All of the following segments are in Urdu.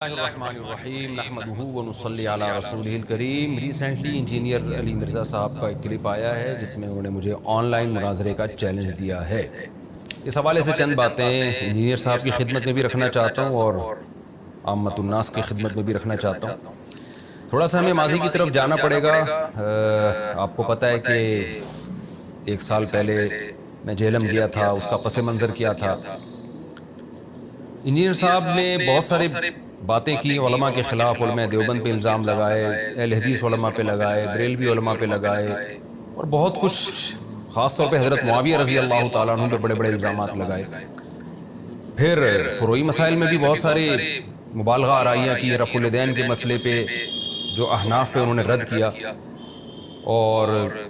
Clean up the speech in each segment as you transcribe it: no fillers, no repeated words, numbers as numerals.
اللہ الرحمن الرحیم نحمدہ ونصلی علی رسولہ الکریم۔ ریسنٹلی انجینئر علی مرزا صاحب کا ایک کلپ آیا ہے جس میں انہوں نے مجھے آن لائن مناظرے کا چیلنج دیا ہے۔ اس حوالے سے چند باتیں انجینئر صاحب کی خدمت میں بھی رکھنا چاہتا ہوں اور عامت الناس کی خدمت میں بھی رکھنا چاہتا ہوں۔ تھوڑا سا ہمیں ماضی کی طرف جانا پڑے گا۔ آپ کو پتہ ہے کہ ایک سال پہلے میں جہلم گیا تھا، اس کا پس منظر کیا تھا۔ انجینئر صاحب نے بہت سارے باتیں کی، علماء کے خلاف، علماء دیوبند پہ الزام لگائے، اہل حدیث علماء پہ لگائے، بریلوی علماء پہ لگائے، اور بہت کچھ، خاص طور پہ حضرت معاویہ رضی اللہ تعالیٰ عنہ پہ بڑے بڑے الزامات لگائے۔ پھر فروعی مسائل میں بھی بہت سارے مبالغہ آرائیاں کی، رفع الیدین کے مسئلے پہ جو احناف پہ انہوں نے رد کیا، اور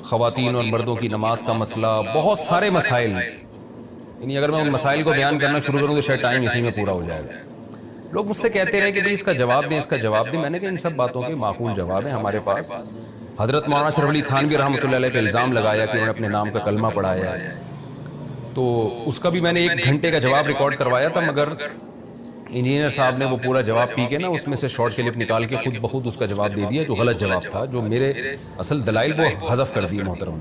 خواتین اور مردوں کی نماز کا مسئلہ، بہت سارے مسائل، یعنی اگر میں ان مسائل کو بیان کرنا شروع کروں تو شاید ٹائم اسی میں پورا ہو جائے گا۔ لوگ مجھ سے کہتے رہے کہ بھئی اس کا جواب دیں، اس کا جواب دیں۔ میں نے کہا ان سب باتوں کے معقول جواب ہیں ہمارے پاس۔ حضرت مولانا اشرف علی تھانوی رحمۃ اللہ علیہ پہ الزام لگایا کہ انہوں نے اپنے نام کا کلمہ پڑھایا ہے، تو اس کا بھی میں نے 1 گھنٹے کا جواب ریکارڈ کروایا تھا، مگر انجینئر صاحب نے وہ پورا جواب پی کے نا اس میں سے شارٹ کلپ نکال کے خود بخود اس کا جواب دے دیا، جو غلط جواب تھا، جو میرے اصل دلائل وہ حذف کر دیے محترم۔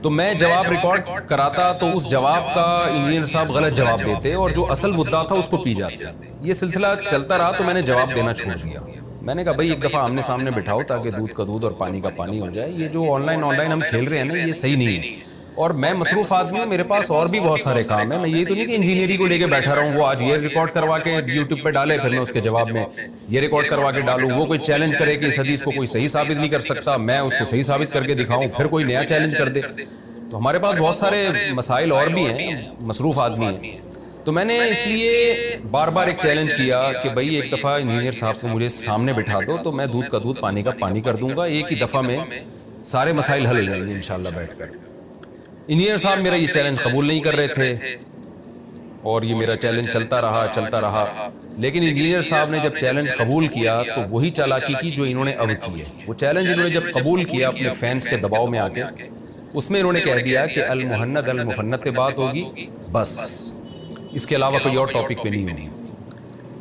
تو میں جواب ریکارڈ کراتا تو اس جواب کا انجینئر صاحب غلط جواب دیتے اور جو اصل مدعا تھا اس کو پی جاتے۔ یہ سلسلہ چلتا رہا تو میں نے جواب دینا چھوڑ دیا۔ میں نے کہا بھائی ایک دفعہ آمنے سامنے بٹھاؤ تاکہ دودھ کا دودھ اور پانی کا پانی ہو جائے۔ یہ جو آن لائن ہم کھیل رہے ہیں نا، یہ صحیح نہیں ہے، اور میں مصروف آدمی ہوں، میرے پاس اور بھی بہت سارے کام ہیں۔ میں یہی تو نہیں کہ انجینئرنگ کو لے کے بیٹھا رہا ہوں، وہ آج یہ ریکارڈ کروا کے یوٹیوب پہ ڈالے، پھر میں اس کے جواب میں یہ ریکارڈ کروا کے ڈالوں، وہ کوئی چیلنج کرے کہ اس حدیث کو کوئی صحیح ثابت نہیں کر سکتا، میں اس کو صحیح ثابت کر کے دکھاؤں، پھر کوئی نیا چیلنج کر دے۔ تو ہمارے پاس بہت سارے مسائل اور بھی ہیں، مصروف آدمی ہیں۔ تو میں نے اس لیے بار بار ایک چیلنج کیا کہ بھئی ایک دفعہ انجینئر صاحب کو مجھے سامنے بٹھا دو تو میں دودھ کا دودھ پانی کا پانی کر دوں گا، ایک ہی دفعہ میں سارے مسائل حل ہو جائیں گے انشاءاللہ بیٹھ کر۔ انجینئر صاحب میرا یہ چیلنج قبول نہیں کر رہے تھے اور یہ میرا چیلنج چلتا رہا، لیکن انجینئر صاحب نے جب چیلنج قبول کیا تو وہی چالاکی کی جو انہوں نے اب کی ہے۔ وہ چیلنج انہوں نے جب قبول کیا اپنے فینس کے دباؤ میں آ کے، اس میں انہوں نے کہہ دیا کہ المہند المفند پہ بات ہوگی، بس اس کے علاوہ کوئی اور ٹاپک پہ نہیں ہوگی۔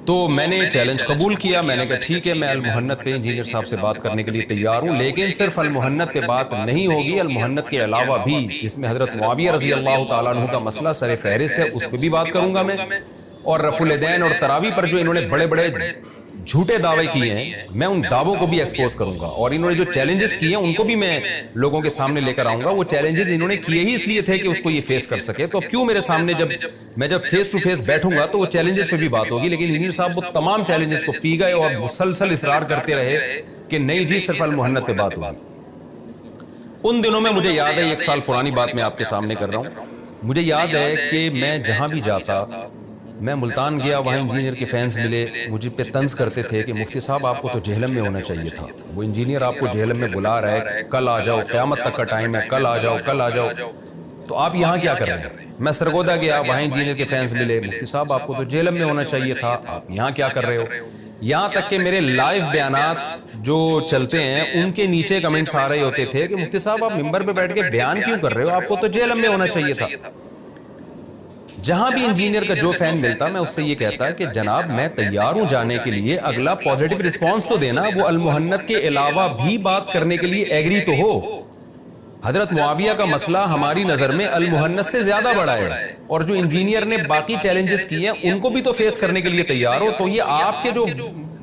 تو میں نے چیلنج قبول کیا، میں نے کہا ٹھیک ہے، میں المہند پہ انجینئر صاحب سے بات کرنے کے لیے تیار ہوں، لیکن صرف المہند پہ بات نہیں ہوگی، المہند کے علاوہ بھی جس میں حضرت معاویہ رضی اللہ تعالیٰ عنہ کا مسئلہ سر فہرست ہے اس پہ بھی بات کروں گا میں، اور رفع الیدین اور تراویح پر جو انہوں نے بڑے بڑے جھوٹے دعوے کیے ہیں میں ان دعووں کو بھی ایکسپوز کروں گا، اور انہوں نے جو چیلنجز کیے ہیں ان کو بھی میں لوگوں کے سامنے لے کر آؤں گا۔ وہ چیلنجز انہوں نے کیے ہی اس لیے تھے کہ اس کو یہ فیس کر سکے، تو اب کیوں میرے سامنے جب میں فیس ٹو فیس بیٹھوں گا تو وہ چیلنجز پہ بھی بات ہوگی، لیکن انجینئر صاحب وہ تمام چیلنجز کو پی گئے اور مسلسل اصرار کرتے رہے کہ نہیں جی صرف المہند پہ بات ہوگی۔ ان دنوں میں مجھے یاد ہے، 1 سال پرانی بات میں آپ کے سامنے کر رہا ہوں، مجھے یاد ہے کہ میں جہاں بھی جاتا، میں ملتان گیا، وہاں انجینئر کے فینس ملے، مجھے پہ طنز کرتے تھے کہ مفتی صاحب آپ کو تو جہلم میں ہونا چاہیے تھا، وہ انجینئر آپ کو جہلم میں بلا رہا ہے، کل آ جاؤ، قیامت تک کا ٹائم ہے، کل آ جاؤ، کل آ جاؤ، تو آپ یہاں کیا کر رہے ہیں؟ میں سرگودا گیا، وہاں انجینئر کے فینس ملے، مفتی صاحب آپ کو تو جہلم میں ہونا چاہیے تھا، آپ یہاں کیا کر رہے ہو؟ یہاں تک کہ میرے لائیو بیانات جو چلتے ہیں ان کے نیچے کمنٹس آ رہے ہوتے تھے کہ مفتی صاحب آپ ممبر پہ بیٹھ کے بیان کیوں کر رہے ہو، آپ کو تو جہلم میں ہونا چاہیے تھا۔ جہاں بھی انجینئر کا جو فین ملتا میں اس سے یہ کہتا کہ جناب میں تیار ہوں جانے کے لیے، اگلا پوزیٹیو رسپانس تو دینا، وہ المہند کے علاوہ بھی بات کرنے کے لیے ایگری تو ہو۔ حضرت معاویہ کا مسئلہ ہماری نظر میں المہند سے زیادہ بڑا ہے، اور جو انجینئر نے باقی چیلنجز کیے ہیں ان کو بھی تو فیس کرنے کے لیے تیار ہو۔ تو یہ آپ کے جو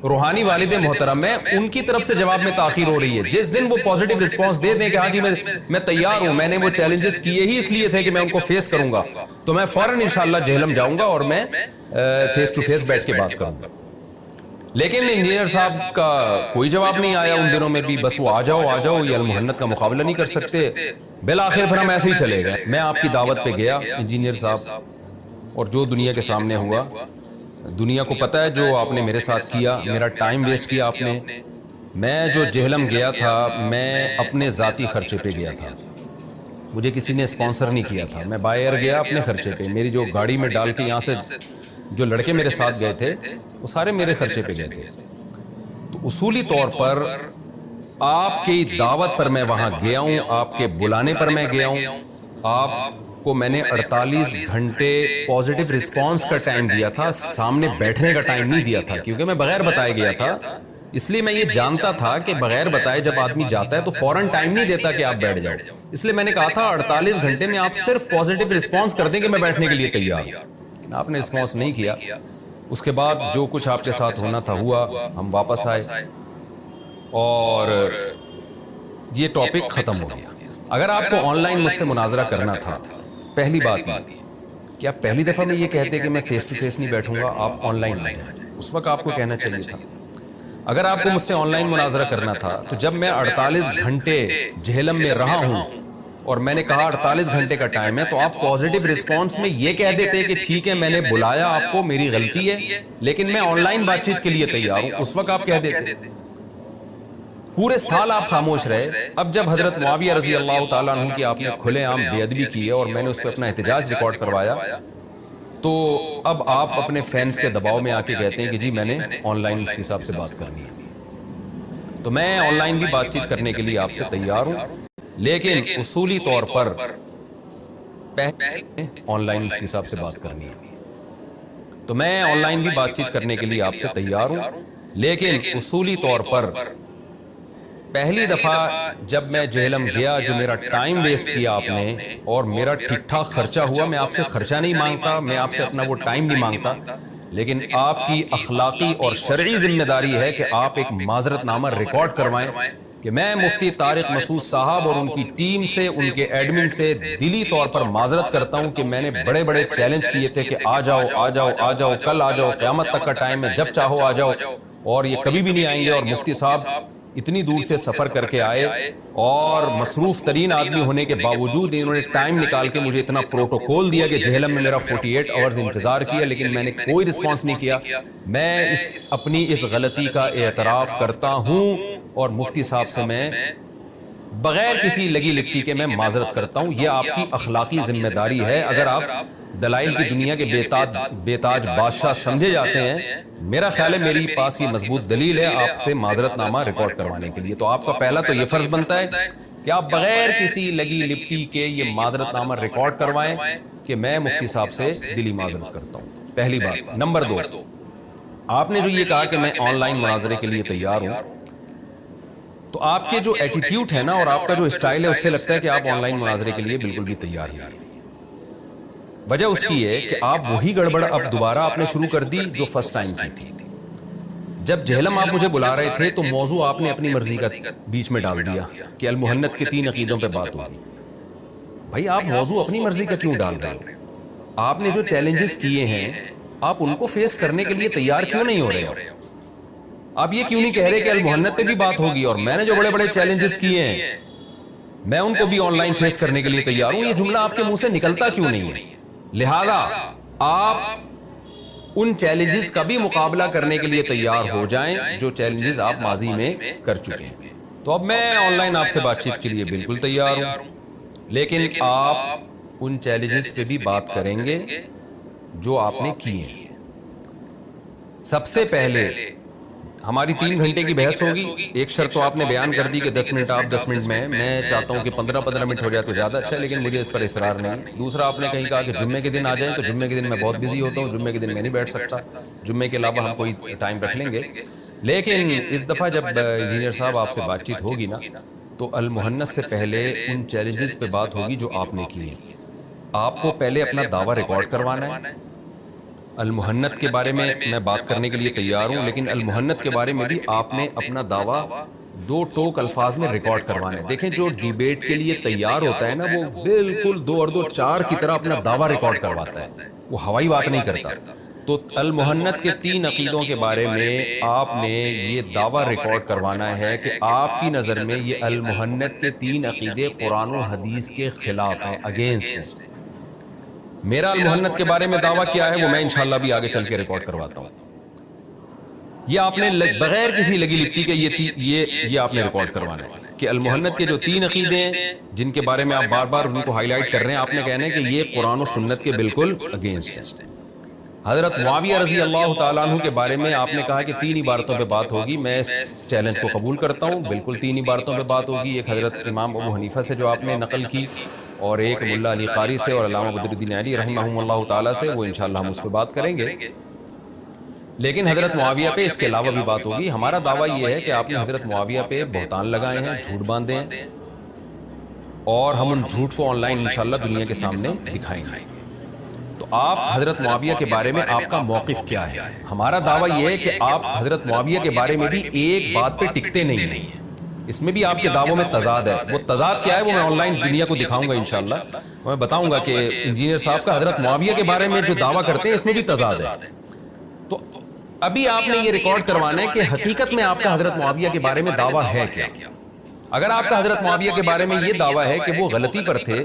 روحانی والد محترم ہیں ان کی طرف سے جواب میں تاخیر ہو رہی ہے۔ جس دن وہ پوزیٹیو رسپانس دے دیں کہ ہاں جی میں تیار ہوں، میں نے وہ چیلنجز کیے ہی اس لیے تھے کہ میں ان کو فیس کروں گا، تو میں فوراً انشاءاللہ جہلم جاؤں گا اور میں فیس ٹو فیس بیٹھ کے بات کروں گا۔ لیکن انجینئر صاحب کا کوئی جواب نہیں آیا ان دنوں میں بھی، بس وہ آ جاؤ، یہ المہند کا مقابلہ نہیں کر سکتے۔ بالآخر پھر ہم ایسے ہی چلے گئے۔ میں آپ کی دعوت پہ گیا انجینئر صاحب، اور جو دنیا کے سامنے ہوا، دنیا کو پتہ ہے جو آپ نے میرے ساتھ کیا، میرا ٹائم ویسٹ کیا آپ نے۔ میں جو جہلم گیا تھا میں اپنے ذاتی خرچے پہ گیا تھا، مجھے کسی نے اسپانسر نہیں کیا تھا، میں بائی ایئر گیا اپنے خرچے پہ، میری جو گاڑی میں ڈال کے یہاں سے جو لڑکے میرے ساتھ گئے تھے وہ سارے میرے خرچے پہ گئے تھے۔ تو اصولی طور پر آپ کی دعوت پر میں وہاں گیا ہوں، آپ کے بلانے پر میں گیا ہوں، آپ کو میں نے 48 گھنٹے پازیٹیو رسپانس کا ٹائم دیا تھا, سامنے بیٹھنے کا ٹائم نہیں دیا تھا, کیونکہ میں بغیر بتائے گیا تھا. اس لیے میں یہ جانتا تھا کہ بغیر بتائے جب آدمی جاتا ہے تو فوراً ٹائم نہیں دیتا کہ آپ بیٹھ جاؤ. اس لیے میں نے کہا تھا 48 گھنٹے میں آپ صرف پازیٹیو رسپانس کر دیں کہ میں بیٹھنے کے لیے تیار ہوں. آپ نے رسپانس نہیں کیا. اس کے بعد جو کچھ آپ کے ساتھ ہونا تھا ہوا, ہم واپس آئے اور یہ ٹاپک ختم ہو گیا. اگر آپ کو آن لائن مجھ سے مناظرہ کرنا تھا, پہلی بات یہ کہ آپ پہلی دفعہ میں یہ کہتے کہ میں فیس ٹو فیس نہیں بیٹھوں گا, آپ آن لائن آ جائیں. اس وقت آپ کو کہنا چاہیے تھا. اگر آپ کو مجھ سے آن لائن مناظرہ کرنا تھا تو جب میں 48 گھنٹے جہلم میں رہا ہوں اور میں نے کہا 48 گھنٹے کا ٹائم ہے, تو آپ پازیٹیو رسپانس میں یہ کہہ دیتے کہ ٹھیک ہے میں نے بلایا آپ کو, میری غلطی ہے, لیکن میں آن لائن بات چیت کے لیے تیار ہوں. اس وقت آپ کہہ دیتے. پورے سال آپ خاموش رہے. اب جب حضرت معاویہ رضی اللہ تعالیٰ عنہ کی آپ نے کھلے عام بے ادبی کی ہے اور میں نے اس پہ اپنا احتجاج ریکارڈ کروایا, تو اب آپ اپنے فینس کے دباؤ میں آ کے کہتے ہیں کہ جی میں نے آن لائن مفتی صاحب سے بات کرنی ہے. تو میں آن لائن بھی بات چیت کرنے کے لیے آپ سے تیار ہوں, لیکن اصولی طور پر پہلے آن لائن مفتی صاحب سے بات کرنی ہے. تو میں آن لائن بھی بات چیت کرنے کے لیے آپ سے تیار ہوں, لیکن اصولی طور پر پہلی دفعہ جب میں جہلم گیا, جو میرا ٹائم ویسٹ کیا آپ نے اور میرا ٹھیک ٹھاک خرچہ ہوا, میں آپ سے خرچہ نہیں مانگتا, میں آپ سے اپنا وہ ٹائم نہیں مانگتا, لیکن آپ کی اخلاقی اور شرعی ذمہ داری ہے کہ آپ ایک معذرت نامہ ریکارڈ کروائیں کہ میں مفتی طارق مسعود صاحب اور ان کی ٹیم سے, ان کے ایڈمن سے دلی طور پر معذرت کرتا ہوں کہ میں نے بڑے بڑے چیلنج کیے تھے کہ آ جاؤ آ جاؤ آ جاؤ, کل آ جاؤ, قیامت تک کا ٹائم ہے, جب چاہو آ جاؤ, اور یہ کبھی بھی نہیں آئیں گے. اور مفتی صاحب اتنی دور سے سفر کر کے آئے اور مصروف ترین آدمی ہونے کے باوجود انہوں نے ٹائم نکال کے مجھے اتنا پروٹوکول دیا کہ جہلم میں میرا 48 آورز انتظار کیا, لیکن میں نے کوئی رسپانس نہیں کیا. میں اپنی اس غلطی کا اعتراف کرتا ہوں اور مفتی صاحب سے میں بغیر کسی لگی لپٹی کے میں معذرت کرتا ہوں. یہ آپ کی اخلاقی ذمہ داری ہے. اگر آپ دلائل کی دنیا کے بے تاج بادشاہ سمجھے جاتے ہیں, میرا خیال ہے میری پاس یہ مضبوط دلیل ہے آپ سے معذرت نامہ ریکارڈ کروانے کے لیے. تو آپ کا پہلا تو یہ فرض بنتا ہے کہ آپ بغیر کسی لگی لپٹی کے یہ معذرت نامہ ریکارڈ کروائیں کہ میں مفتی صاحب سے دلی معذرت کرتا ہوں. پہلی بات. نمبر 2, آپ نے جو یہ کہا کہ میں آن لائن مناظرے کے لیے تیار ہوں, تو آپ کے جو ایٹیٹیوڈ ہے نا اور آپ کا جو اسٹائل ہے, اس سے لگتا ہے کہ آپ آن لائن مناظرے کے لیے بالکل بھی تیار نہیں ہیں. وجہ اس کی ہے کہ آپ وہی گڑبڑ اب دوبارہ آپ نے شروع کر دی جو فرسٹ ٹائم کی تھی. جب جہلم آپ مجھے بلا رہے تھے تو موضوع آپ نے اپنی مرضی کا بیچ میں ڈال دیا کہ المحنت کے 3 عقیدوں پہ بات ہوگی. بھائی آپ موضوع اپنی مرضی کا کیوں ڈال رہے ہو؟ آپ نے جو چیلنجز کیے ہیں آپ ان کو فیس کرنے کے لیے تیار کیوں نہیں ہو رہے ہو؟ آپ یہ کیوں نہیں کہہ رہے کہ المحنت پہ بھی بات ہوگی اور میں نے جو بڑے بڑے چیلنجز کیے ہیں میں ان کو بھی آن لائن فیس کرنے کے لیے تیار ہوں؟ یہ جملہ آپ کے منہ سے نکلتا کیوں نہیں ہے؟ لہذا آپ ان چیلنجز کا بھی مقابلہ کرنے کے لیے تیار ہو جائیں جو چیلنجز آپ ماضی میں کر چکے ہیں. تو اب میں آن لائن آپ سے بات چیت کے لیے بالکل تیار ہوں, لیکن آپ ان چیلنجز پہ بھی بات کریں گے جو آپ نے کیے ہیں. سب سے پہلے ہماری 3 گھنٹے کی بحث ہوگی. ایک شرط تو آپ نے بیان کر دی کہ 10 منٹ آپ 10 منٹ میں چاہتا ہوں کہ 15 منٹ ہو جائے تو زیادہ اچھا ہے, لیکن مجھے اس پر اصرار نہیں. دوسرا آپ نے کہیں کہا کہ جمعے کے دن آ جائیں, تو جمعے کے دن میں بہت بزی ہوتا ہوں, جمعے کے دن میں نہیں بیٹھ سکتا. جمعے کے علاوہ ہم کوئی ٹائم رکھ لیں گے. لیکن اس دفعہ جب انجینئر صاحب آپ سے بات چیت ہوگی نا تو المحنت سے پہلے ان چیلنجز پہ بات ہوگی جو آپ نے کی ہیں. آپ کو پہلے اپنا دعویٰ ریکارڈ کروانا ہے. المحنت کے بارے میں بات کرنے کے لیے تیار ہوں, لیکن المحنت کے بارے میں بھی آپ نے اپنا دعویٰ 2 ٹوک الفاظ میں ریکارڈ کروانے. دیکھیں جو ڈیبیٹ کے لیے تیار ہوتا ہے نا وہ بالکل 2 اور 2 4 کی طرح اپنا دعویٰ ریکارڈ کرواتا ہے, وہ ہوائی بات نہیں کرتا. تو المحنت کے 3 عقیدوں کے بارے میں آپ نے یہ دعویٰ ریکارڈ کروانا ہے کہ آپ کی نظر میں یہ المحنت کے 3 عقیدے قرآن و حدیث کے خلاف ہیں, اگینسٹ ہیں. میرا المحنت کے بارے میں دعویٰ کیا ہے وہ میں انشاءاللہ بھی آگے چل کے ریکارڈ کرواتا ہوں. یہ آپ نے بغیر کسی لگی لپٹی کے یہ آپ نے ریکارڈ کروانا ہے کہ المحنت کے جو 3 عقیدے ہیں جن کے بارے میں آپ بار بار ان کو ہائی لائٹ کر رہے ہیں, آپ نے کہنا ہے کہ یہ قرآن و سنت کے بالکل اگینسٹ ہیں. حضرت معاویہ رضی اللہ تعالیٰ عنہ کے بارے میں آپ نے کہا کہ 3 عبارتوں پہ بات ہوگی، میں اس چیلنج کو قبول کرتا ہوں، بالکل 3 عبارتوں پہ بات ہوگی. ایک حضرت امام ابو حنیفہ سے جو آپ نے نقل کی، اور ایک ملا علی قاری سے اور علامہ بدر الدین علی رحمہم اللہ تعالیٰ سے، وہ انشاءاللہ ہم اس پہ بات کریں گے. لیکن حضرت معاویہ پہ اس کے علاوہ بھی بات ہوگی. ہمارا دعویٰ یہ ہے کہ آپ نے حضرت معاویہ پہ بہتان لگائے ہیں، جھوٹ باندھے ہیں، اور ہم ان جھوٹ کو آن لائن انشاءاللہ دنیا کے سامنے دکھائیں گے. تو آپ حضرت معاویہ کے بارے میں آپ کا موقف کیا ہے؟ ہمارا دعویٰ یہ ہے کہ آپ حضرت معاویہ کے بارے میں بھی ایک بات پہ ٹکتے نہیں ہیں. اس میں بھی آپ کے دعووں میں تضاد ہے. وہ تضاد کیا ہے وہ میں آن لائن دنیا کو دکھاؤں گا انشاءاللہ. میں بتاؤں گا کہ انجینئر صاحب کا حضرت معاویہ کے بارے میں جو دعویٰ کرتے ہیں اس میں بھی تضاد ہے. تو ابھی آپ نے یہ ریکارڈ کروانا ہے کہ حقیقت میں آپ کا حضرت معاویہ کے بارے میں دعویٰ ہے کیا. اگر آپ کا حضرت معاویہ کے بارے میں یہ دعویٰ ہے کہ وہ غلطی پر تھے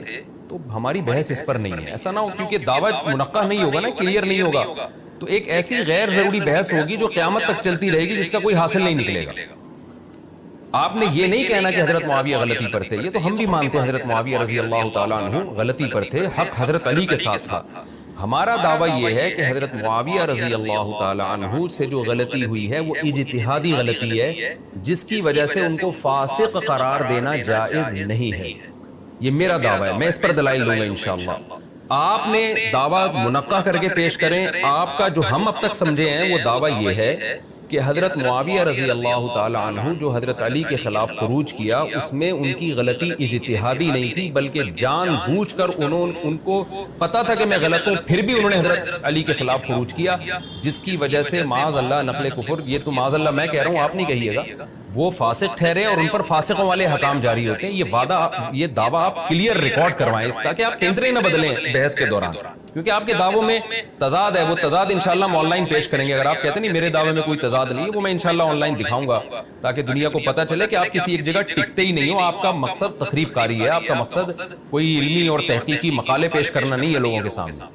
تو ہماری بحث اس پر نہیں ہے. ایسا نہ ہو کیونکہ دعویٰ منقع نہیں ہوگا نا، کلیئر نہیں ہوگا، تو ایک ایسی غیر ضروری بحث ہوگی جو قیامت تک چلتی رہے گی، جس کا کوئی حاصل نہیں نکلے گا. آپ نے یہ نہیں کہنا کہ حضرت معاویہ غلطی پر تھے. یہ تو ہم بھی مانتے ہیں حضرت معاویہ رضی اللہ تعالیٰ عنہ غلطی پر تھے، حق حضرت علی کے ساتھ تھا. ہمارا دعویٰ یہ ہے کہ حضرت معاویہ رضی اللہ تعالیٰ عنہ سے جو غلطی ہوئی ہے وہ اجتہادی غلطی ہے، جس کی وجہ سے ان کو فاسق قرار دینا جائز نہیں ہے. یہ میرا دعویٰ ہے، میں اس پر دلائل دوں گا انشاءاللہ. آپ نے دعویٰ منقع کر کے پیش کریں. آپ کا جو ہم اب تک سمجھے ہیں وہ دعویٰ یہ ہے کہ حضرت معاویہ رضی اللہ تعالی عنہ جو حضرت علی کے خلاف خروج کیا، اس میں ان کی غلطی اجتہادی نہیں تھی، بلکہ جان بوجھ کر ان کو پتا تھا کہ میں غلط ہوں، پھر بھی انہوں نے حضرت علی کے خلاف خروج کیا، جس کی وجہ سے معاذ اللہ نقل کفر، یہ تو معاذ اللہ میں کہہ رہا ہوں، آپ نہیں کہیے گا، وہ فاسق ٹھہرے اور ان پر فاسقوں والے حکام جاری ہوتے ہیں. یہ دعویٰ آپ کلیئر ریکارڈ کروائیں تاکہ آپ تنترے نہ بدلیں بحث کے دوران، کیونکہ آپ کے دعووں میں تضاد ہے. وہ تضاد انشاءاللہ ہم آن لائن پیش کریں گے. اگر آپ کہتے ہیں نہیں میرے دعوے میں کوئی تضاد نہیں ہے، وہ میں انشاءاللہ آن لائن دکھاؤں گا تاکہ دنیا کو پتہ چلے کہ آپ کسی ایک جگہ ٹکتے ہی نہیں ہو. آپ کا مقصد تخریب کاری ہے، آپ کا مقصد کوئی علمی اور تحقیقی مقالے پیش کرنا نہیں ہے لوگوں کے سامنے.